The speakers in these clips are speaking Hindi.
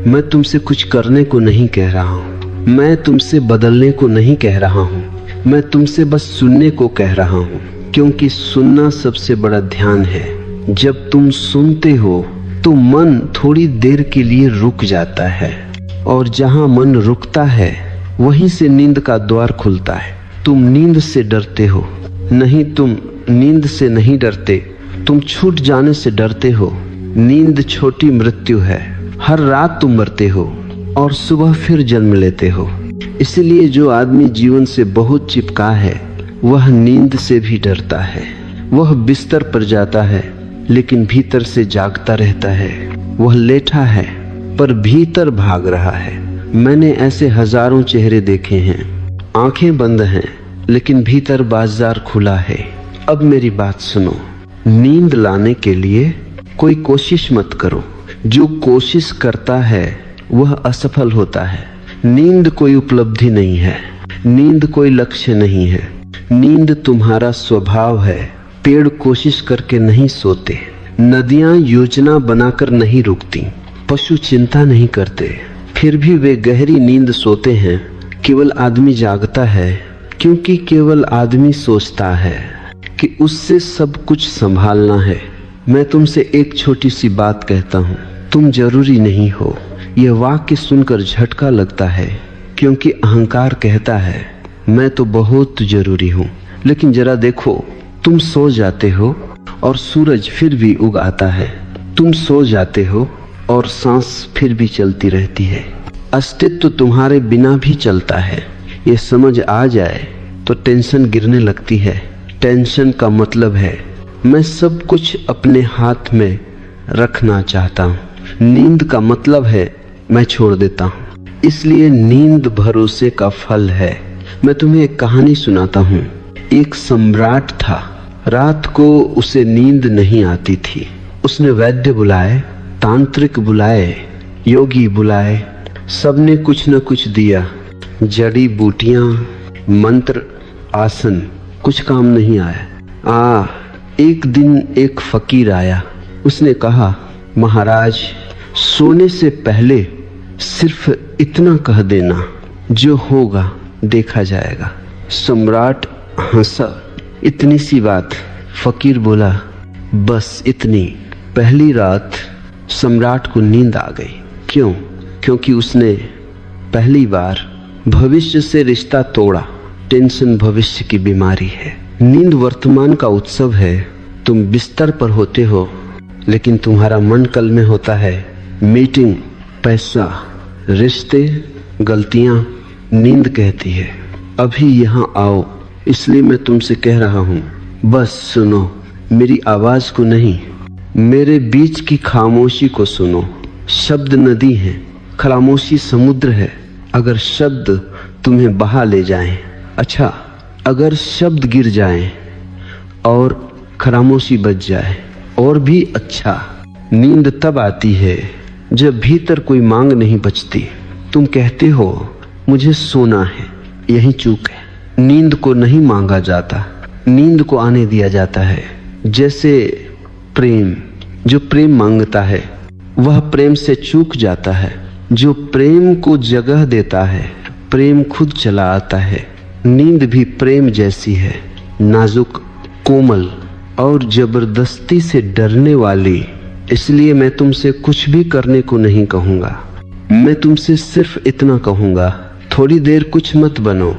मैं तुमसे कुछ करने को नहीं कह रहा हूँ, मैं तुमसे बदलने को नहीं कह रहा हूँ, मैं तुमसे बस सुनने को कह रहा हूँ, क्योंकि सुनना सबसे बड़ा ध्यान है। जब तुम सुनते हो तो मन थोड़ी देर के लिए रुक जाता है, और जहाँ मन रुकता है वहीं से नींद का द्वार खुलता है। तुम नींद से डरते हो? नहीं, तुम नींद से नहीं डरते, तुम छूट जाने से डरते हो। नींद छोटी मृत्यु है। हर रात तुम मरते हो और सुबह फिर जन्म लेते हो। इसलिए जो आदमी जीवन से बहुत चिपका है वह नींद से भी डरता है। वह बिस्तर पर जाता है लेकिन भीतर से जागता रहता है। वह लेटा है पर भीतर भाग रहा है। मैंने ऐसे हजारों चेहरे देखे हैं। आंखें बंद हैं लेकिन भीतर बाजार खुला है। अब मेरी बात सुनो, नींद लाने के लिए कोई कोशिश मत करो। जो कोशिश करता है वह असफल होता है। नींद कोई उपलब्धि नहीं है, नींद कोई लक्ष्य नहीं है। नींद तुम्हारा स्वभाव है। पेड़ कोशिश करके नहीं सोते, नदियां योजना बनाकर नहीं रुकती, पशु चिंता नहीं करते, फिर भी वे गहरी नींद सोते हैं। केवल आदमी जागता है क्योंकि केवल आदमी सोचता है कि उससे सब कुछ संभालना है। मैं तुमसे एक छोटी सी बात कहता हूँ, तुम जरूरी नहीं हो। यह वाक्य सुनकर झटका लगता है क्योंकि अहंकार कहता है मैं तो बहुत जरूरी हूँ। लेकिन जरा देखो, तुम सो जाते हो और सूरज फिर भी उग आता है। तुम सो जाते हो और सांस फिर भी चलती रहती है। अस्तित्व तुम्हारे बिना भी चलता है। ये समझ आ जाए तो टेंशन गिरने लगती है। टेंशन का मतलब है मैं सब कुछ अपने हाथ में रखना चाहता हूँ। नींद का मतलब है मैं छोड़ देता हूँ। इसलिए नींद भरोसे का फल है। मैं तुम्हें एक कहानी सुनाता हूँ। एक सम्राट था। रात को उसे नींद नहीं आती थी। उसने वैद्य बुलाए, तांत्रिक बुलाए, योगी बुलाए, सबने कुछ न कुछ दिया। जड़ी बूटियां, मंत्र, आसन, कुछ काम नहीं आया। एक दिन एक फकीर आया। उसने कहा, महाराज, सोने से पहले सिर्फ इतना कह देना, जो होगा देखा जाएगा। सम्राट हंसा। इतनी सी बात? फकीर बोला, बस इतनी। पहली रात सम्राट को नींद आ गई। क्यों? क्योंकि उसने पहली बार भविष्य से रिश्ता तोड़ा। टेंशन भविष्य की बीमारी है। नींद वर्तमान का उत्सव है। तुम बिस्तर पर होते हो लेकिन तुम्हारा मन कल में होता है। मीटिंग, पैसा, रिश्ते, गलतियां। नींद कहती है अभी यहाँ आओ। इसलिए मैं तुमसे कह रहा हूँ, बस सुनो, मेरी आवाज को नहीं, मेरे बीच की खामोशी को सुनो। शब्द नदी है, खामोशी समुद्र है। अगर शब्द तुम्हें बहा ले जाएं, अच्छा, अगर शब्द गिर जाएं और खामोशी बच जाए और भी अच्छा। नींद तब आती है जब भीतर कोई मांग नहीं बचती। तुम कहते हो मुझे सोना है, यही चूक है। नींद को नहीं मांगा जाता, नींद को आने दिया जाता है। जैसे प्रेम, जो प्रेम मांगता है वह प्रेम से चूक जाता है। जो प्रेम को जगह देता है, प्रेम खुद चला आता है। नींद भी प्रेम जैसी है, नाजुक, कोमल और जबरदस्ती से डरने वाली। इसलिए मैं तुमसे कुछ भी करने को नहीं कहूँगा। मैं तुमसे सिर्फ इतना कहूँगा, थोड़ी देर कुछ मत बनो,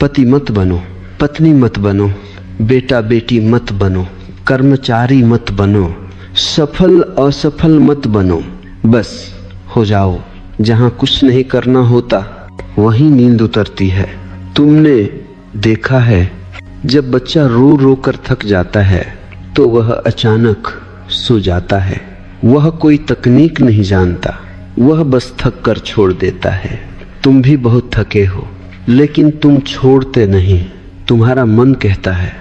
पति मत बनो, पत्नी मत बनो, बेटा बेटी मत बनो, कर्मचारी मत बनो, सफल असफल मत बनो। बस हो जाओ। जहाँ कुछ नहीं करना होता वहीं नींद उतरती है। तुमने देखा है जब बच्चा रो रो कर थक जाता है तो वह अचानक सो जाता है। वह कोई तकनीक नहीं जानता, वह बस थक कर छोड़ देता है। तुम भी बहुत थके हो लेकिन तुम छोड़ते नहीं। तुम्हारा मन कहता है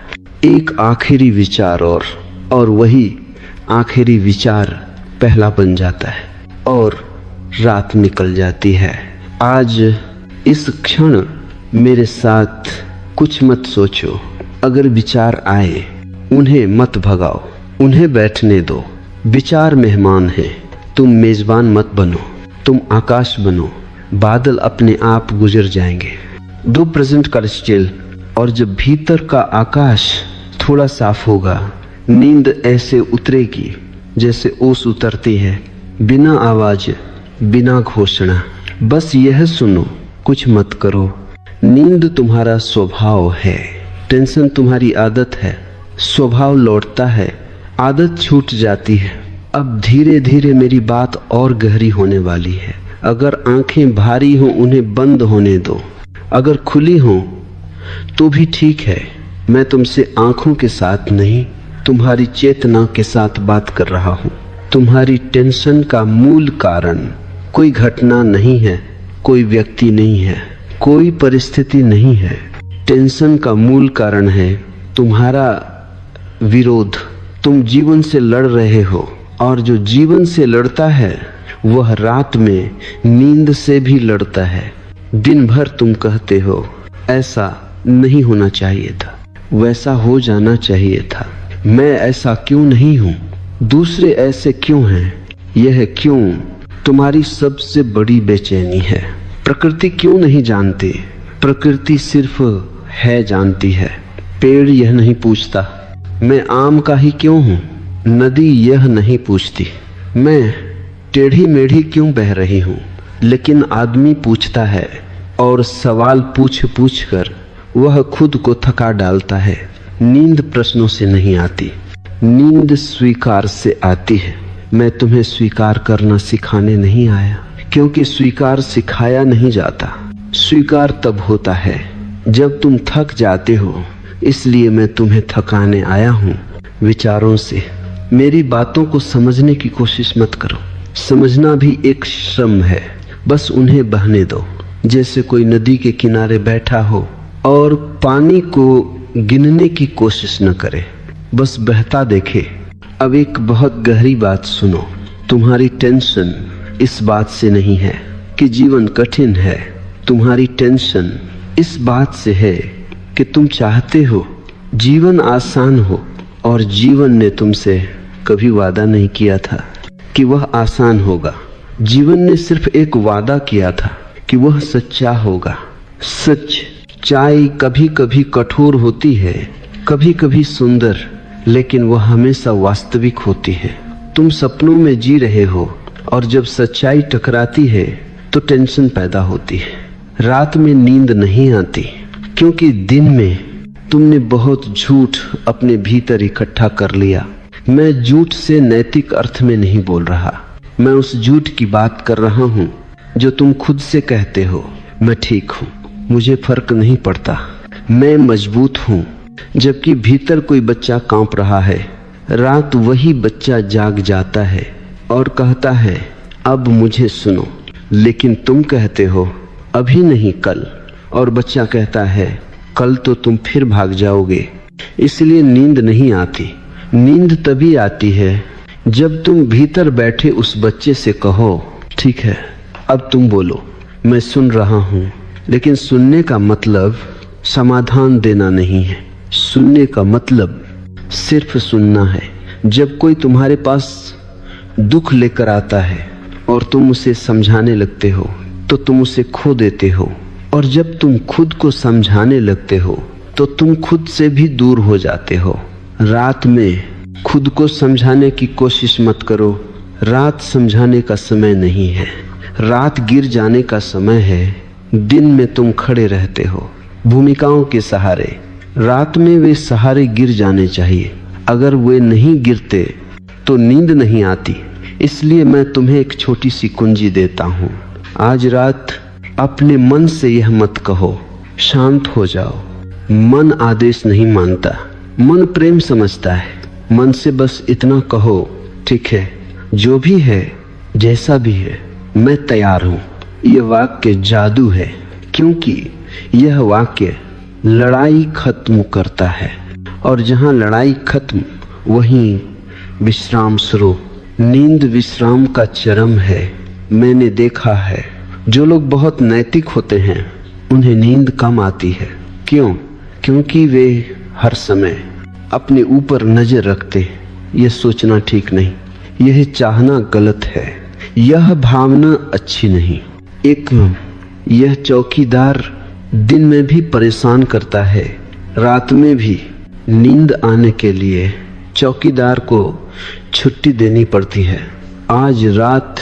एक आखिरी विचार और वही आखिरी विचार पहला बन जाता है और रात निकल जाती है। आज इस क्षण मेरे साथ कुछ मत सोचो। अगर विचार आए उन्हें मत भगाओ, उन्हें बैठने दो। विचार मेहमान हैं, तुम मेजबान मत बनो। तुम आकाश बनो, बादल अपने आप गुजर जाएंगे। दो प्रेजेंट का स्टिल, और जब भीतर का आकाश थोड़ा साफ होगा, नींद ऐसे उतरेगी जैसे ओस उतरती है, बिना आवाज, बिना घोषणा। बस यह सुनो, कुछ मत करो। नींद तुम्हारा स्वभाव है, टेंशन तुम्हारी आदत है। स्वभाव लौटता है, आदत छूट जाती है। अब धीरे धीरे मेरी बात और गहरी होने वाली है। अगर आंखें भारी हो उन्हें बंद होने दो, अगर खुली हो तो भी ठीक है। मैं तुमसे आंखों के साथ नहीं, तुम्हारी चेतना के साथ बात कर रहा हूँ। तुम्हारी टेंशन का मूल कारण कोई घटना नहीं है, कोई व्यक्ति नहीं है, कोई परिस्थिति नहीं है। टेंशन का मूल कारण है तुम्हारा विरोध। तुम जीवन से लड़ रहे हो, और जो जीवन से लड़ता है वह रात में नींद से भी लड़ता है। दिन भर तुम कहते हो ऐसा नहीं होना चाहिए था, वैसा हो जाना चाहिए था, मैं ऐसा क्यों नहीं हूँ, दूसरे ऐसे क्यों हैं। यह क्यों तुम्हारी सबसे बड़ी बेचैनी है। प्रकृति क्यों नहीं जानती, प्रकृति सिर्फ है जानती है। पेड़ यह नहीं पूछता मैं आम का ही क्यों हूँ, नदी यह नहीं पूछती मैं टेढ़ी मेढ़ी क्यों बह रही हूँ। लेकिन आदमी पूछता है, और सवाल पूछ पूछ कर वह खुद को थका डालता है। नींद प्रश्नों से नहीं आती, नींद स्वीकार से आती है। मैं तुम्हें स्वीकार करना सिखाने नहीं आया, क्योंकि स्वीकार सिखाया नहीं जाता। स्वीकार तब होता है जब तुम थक जाते हो, इसलिए मैं तुम्हें थकाने आया हूँ विचारों से। मेरी बातों को समझने की कोशिश मत करो, समझना भी एक श्रम है। बस उन्हें बहने दो, जैसे कोई नदी के किनारे बैठा हो और पानी को गिनने की कोशिश न करे, बस बहता देखे। अब एक बहुत गहरी बात सुनो, तुम्हारी टेंशन इस बात से नहीं है कि जीवन कठिन है, तुम्हारी टेंशन इस बात से है कि तुम चाहते हो जीवन आसान हो, और जीवन ने तुमसे कभी वादा नहीं किया था कि वह आसान होगा। जीवन ने सिर्फ एक वादा किया था कि वह सच्चा होगा। सच्चाई कभी कभी कठोर होती है, कभी कभी सुंदर, लेकिन वह हमेशा वास्तविक होती है। तुम सपनों में जी रहे हो, और जब सच्चाई टकराती है तो टेंशन पैदा होती है। रात में नींद नहीं आती, क्योंकि दिन में तुमने बहुत झूठ अपने भीतर इकट्ठा कर लिया। मैं झूठ से नैतिक अर्थ में नहीं बोल रहा, मैं उस झूठ की बात कर रहा हूँ जो तुम खुद से कहते हो मैं ठीक हूँ, मुझे फर्क नहीं पड़ता, मैं मजबूत हूँ। जबकि भीतर कोई बच्चा कांप रहा है। रात वही बच्चा जाग जाता है और कहता है अब मुझे सुनो, लेकिन तुम कहते हो अभी नहीं कल, और बच्चा कहता है कल तो तुम फिर भाग जाओगे। इसलिए नींद नहीं आती। नींद तभी आती है जब तुम भीतर बैठे उस बच्चे से कहो ठीक है अब तुम बोलो, मैं सुन रहा हूँ। लेकिन सुनने का मतलब समाधान देना नहीं है, सुनने का मतलब सिर्फ सुनना है। जब कोई तुम्हारे पास दुख लेकर आता है और तुम उसे समझाने लगते हो तो तुम उसे खो देते हो, और जब तुम खुद को समझाने लगते हो तो तुम खुद से भी दूर हो जाते हो। रात में खुद को समझाने की कोशिश मत करो, रात समझाने का समय नहीं है, रात गिर जाने का समय है। दिन में तुम खड़े रहते हो भूमिकाओं के सहारे, रात में वे सहारे गिर जाने चाहिए। अगर वे नहीं गिरते तो नींद नहीं आती। इसलिए मैं तुम्हें एक छोटी सी कुंजी देता हूँ। आज रात अपने मन से यह मत कहो शांत हो जाओ। मन आदेश नहीं मानता, मन प्रेम समझता है। मन से बस इतना कहो ठीक है, जो भी है जैसा भी है मैं तैयार हूँ। यह वाक्य जादू है, क्योंकि यह वाक्य लड़ाई खत्म करता है, और जहाँ लड़ाई खत्म वहीं विश्राम शुरू। नींद विश्राम का चरम है। मैंने देखा है जो लोग बहुत नैतिक होते हैं उन्हें नींद कम आती है। क्यों? क्योंकि वे हर समय अपने ऊपर नजर रखते। यह सोचना ठीक नहीं, यह चाहना गलत है। यह भावना अच्छी नहीं। एक यह चौकीदार दिन में भी परेशान करता है, रात में भी नींद आने के लिए चौकीदार को छुट्टी देनी पड़ती है। आज रात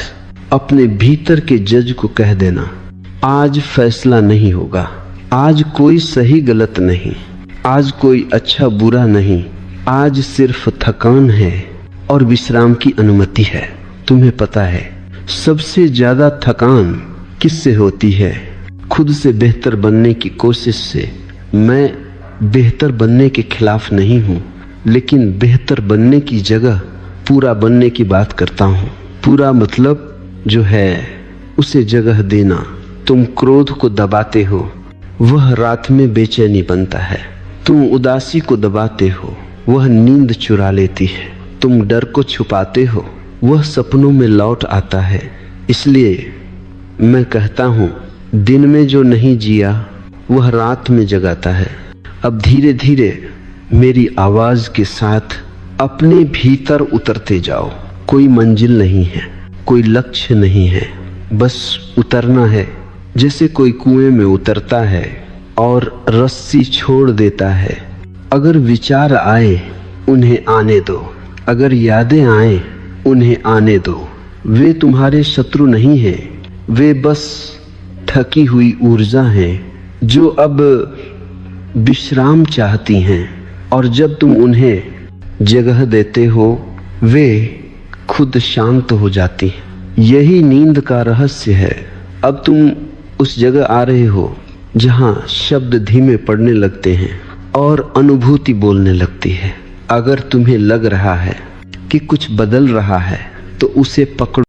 अपने भीतर के जज को कह देना, आज फैसला नहीं होगा, आज कोई सही गलत नहीं, आज कोई अच्छा बुरा नहीं, आज सिर्फ थकान है और विश्राम की अनुमति है। तुम्हें पता है सबसे ज्यादा थकान किससे होती है? खुद से बेहतर बनने की कोशिश से। मैं बेहतर बनने के खिलाफ नहीं हूँ, लेकिन बेहतर बनने की जगह पूरा बनने की बात करता हूँ। पूरा मतलब जो है उसे जगह देना। तुम क्रोध को दबाते हो, वह रात में बेचैनी बनता है। तुम उदासी को दबाते हो, वह नींद चुरा लेती है। तुम डर को छुपाते हो, वह सपनों में लौट आता है। इसलिए मैं कहता हूँ, दिन में जो नहीं जिया वह रात में जगाता है। अब धीरे धीरे मेरी आवाज के साथ अपने भीतर उतरते जाओ। कोई मंजिल नहीं है, कोई लक्ष्य नहीं है, बस उतरना है। जैसे कोई कुएं में उतरता है और रस्सी छोड़ देता है। अगर विचार आए उन्हें आने दो, अगर यादें आए उन्हें आने दो। वे तुम्हारे शत्रु नहीं हैं, वे बस थकी हुई ऊर्जा हैं जो अब विश्राम चाहती हैं। और जब तुम उन्हें जगह देते हो, वे खुद शांत हो जाती हैं। यही नींद का रहस्य है। अब तुम उस जगह आ रहे हो जहां शब्द धीमे पड़ने लगते हैं और अनुभूति बोलने लगती है। अगर तुम्हें लग रहा है कि कुछ बदल रहा है तो उसे पकड़ो।